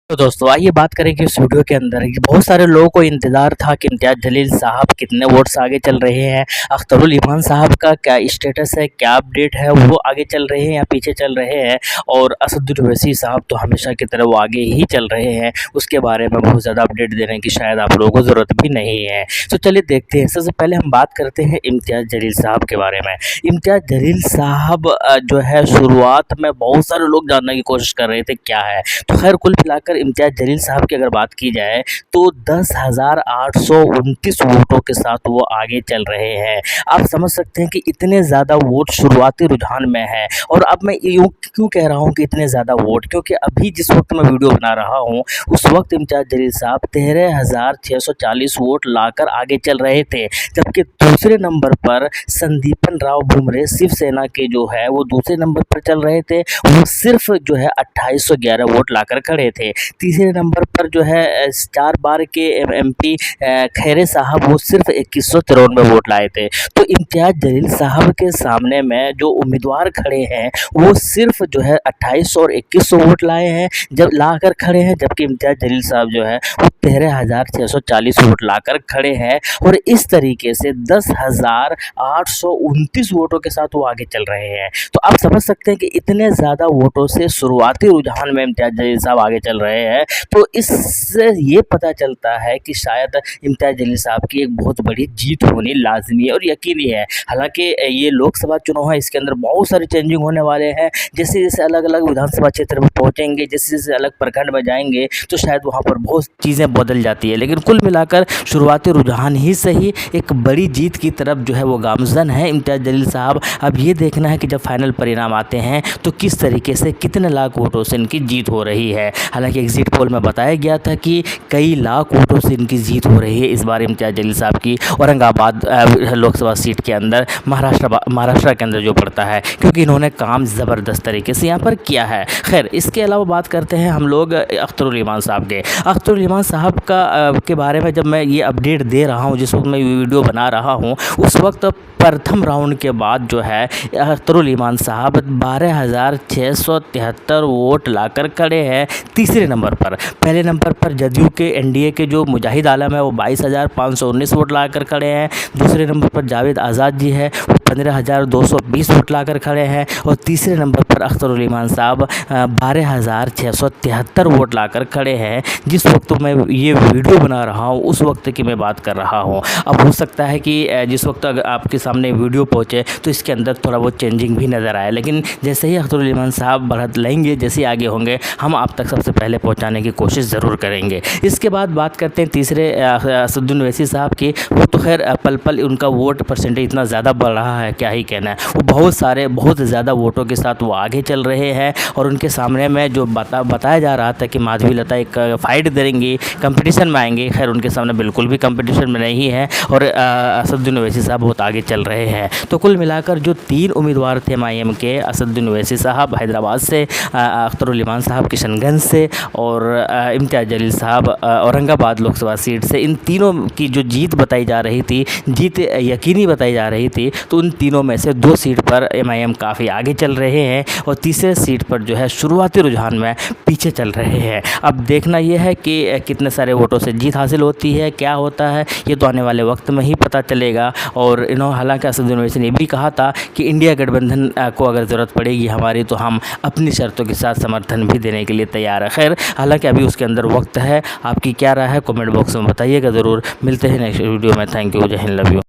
तो दोस्तों आइए बात करें कि इस वीडियो के अंदर कि बहुत सारे लोगों को इंतज़ार था कि इम्तियाज़ जलील साहब कितने वोट्स आगे चल रहे हैं, अख्तरुल इमान साहब का क्या स्टेटस है, क्या अपडेट है, वो आगे चल रहे हैं या पीछे चल रहे हैं, और असदुद्दीन ओवैसी साहब तो हमेशा की तरह वो आगे ही चल रहे हैं। उसके बारे में बहुत ज़्यादा अपडेट देने की शायद आप लोगों को ज़रूरत भी नहीं है। तो चलिए देखते हैं। सबसे पहले हम बात करते हैं इम्तियाज़ जलील साहब के बारे में। इम्तियाज़ जलील साहब जो है शुरुआत में बहुत सारे लोग जानने की कोशिश कर रहे थे क्या है, तो खैर कुल मिलाकर इम्तियाज़ जलील साहब की अगर बात की जाए तो 10,829 वोटों के साथ वो आगे चल रहे हैं। आप समझ सकते हैं कि इतने ज़्यादा वोट शुरुआती रुझान में है। और अब मैं यूँ क्यों कह रहा हूँ कि इतने ज़्यादा वोट, क्योंकि अभी जिस वक्त मैं वीडियो बना रहा हूँ उस वक्त इम्तियाज़ जलील साहब 13,640 वोट लाकर आगे चल रहे थे, जबकि दूसरे नंबर पर संदीपन राव भुमरे शिवसेना के जो है वो दूसरे नंबर पर चल रहे थे। वो सिर्फ जो है 2811 वोट लाकर खड़े थे। तीसरे नंबर पर जो है 4 बार के एमपी खैरे साहब वो सिर्फ 2193 वोट लाए थे। तो इम्तियाज़ जलील साहब के सामने में जो उम्मीदवार खड़े हैं वो सिर्फ जो है 2800 और 2100 वोट लाए हैं जब लाकर खड़े हैं, जबकि इम्तियाज़ जलील साहब जो है वो 13,640 वोट लाकर खड़े हैं। और इस तरीके से 10,829 वोटों के साथ वो आगे चल रहे हैं। तो आप समझ सकते हैं कि इतने ज़्यादा वोटों से शुरुआती रुझान में इम्तियाज़ जलील साहब आगे चल रहे हैं। तो इससे ये पता चलता है कि शायद इम्तियाज़ जलील साहब की एक बहुत बड़ी जीत होनी लाजमी है और यकीनी है। हालांकि ये लोकसभा चुनाव है, इसके अंदर बहुत सारे चेंजिंग होने वाले हैं। जैसे जैसे अलग अलग विधानसभा क्षेत्र में पहुँचेंगे, जैसे जैसे अलग प्रखंड में जाएंगे तो शायद वहाँ पर बहुत चीज़ें बदल जाती है। लेकिन कुल मिलाकर शुरुआती रुझान ही सही एक बड़ी जीत की तरफ जो है वो गामज़न है इम्तियाज़ जलील साहब। अब ये देखना है कि जब फाइनल परिणाम आते हैं तो किस तरीके से कितने लाख वोटों से इनकी जीत हो रही है। हालांकि एग्जिट पोल में बताया गया था कि कई लाख वोटों से इनकी जीत हो रही है इस बार इम्तियाज़ जलील साहब की औरंगाबाद लोकसभा सीट के अंदर, महाराष्ट्र के अंदर जो पड़ता है, क्योंकि इन्होंने काम ज़बरदस्त तरीके से यहाँ पर किया है। खैर इसके अलावा बात करते हैं हम लोग अख्तरुल इमान साहब के। अख्तरुल इमान साहब के बारे में जब मैं ये अपडेट दे रहा हूँ, जिस वक्त मैं वीडियो बना रहा हूँ, उस वक्त प्रथम राउंड के बाद जो है अख्तरुल इमान साहब 12,673 वोट लाकर खड़े हैं तीसरे नंबर पर। पहले नंबर पर जदयू के एनडीए के जो मुजाहिद आलम है वो 22,519 वोट लाकर खड़े हैं। दूसरे नंबर पर जावेद आज़ाद जी है वो 15,220 वोट लाकर खड़े हैं। और तीसरे नंबर पर अख्तरुल इमान साहब 12,673 वोट लाकर खड़े हैं। जिस वक्त मैं ये वीडियो बना रहा हूँ उस वक्त की मैं बात कर रहा हूँ। अब हो सकता है कि जिस वक्त अगर आपके सामने वीडियो पहुँचे तो इसके अंदर थोड़ा बहुत चेंजिंग भी नज़र आए, लेकिन जैसे ही अख्तरुल इमान साहब बढ़त लेंगे, जैसे आगे होंगे, हम आप तक सबसे पहले पहुंचाने की कोशिश ज़रूर करेंगे। इसके बाद बात करते हैं तीसरे असदुद्दीन ओवैसी साहब की। वो तो खैर पल पल उनका वोट परसेंटेज इतना ज़्यादा बढ़ रहा है, क्या ही कहना है। वो बहुत ज़्यादा वोटों के साथ वो आगे चल रहे हैं। और उनके सामने में जो बताया जा रहा था कि माधवी लता एक फ़ाइट देंगी, कंपटीशन में आएंगे, खैर उनके सामने बिल्कुल भी कंपटीशन में नहीं है। और असदुद्दीन ओवैसी साहब बहुत आगे चल रहे हैं। तो कुल मिलाकर जो 3 उम्मीदवार थे MIM के, असदुद्दीन ओवैसी साहब हैदराबाद से, अख्तरुल इमान साहब किशनगंज से और इम्तियाज़ जलील साहब औरंगाबाद लोकसभा सीट से, इन तीनों की जो जीत बताई जा रही थी, जीत यकीनी बताई जा रही थी, तो उन तीनों में से 2 सीट पर MIM काफ़ी आगे चल रहे हैं और तीसरे सीट पर जो है शुरुआती रुझान में पीछे चल रहे हैं। अब देखना यह है कि कितने सारे वोटों से जीत हासिल होती है, क्या होता है, ये तो आने वाले वक्त में ही पता चलेगा। और हालांकि असदुद्दीन ओवैसी ने भी कहा था कि इंडिया गठबंधन को अगर ज़रूरत पड़ेगी हमारी तो हम अपनी शर्तों के साथ समर्थन भी देने के लिए तैयार है। खैर हालांकि अभी उसके अंदर वक्त है। आपकी क्या राय है कमेंट बॉक्स में बताइएगा ज़रूर। मिलते हैं नेक्स्ट वीडियो में। थैंक यू, जय हिंद, लव यू।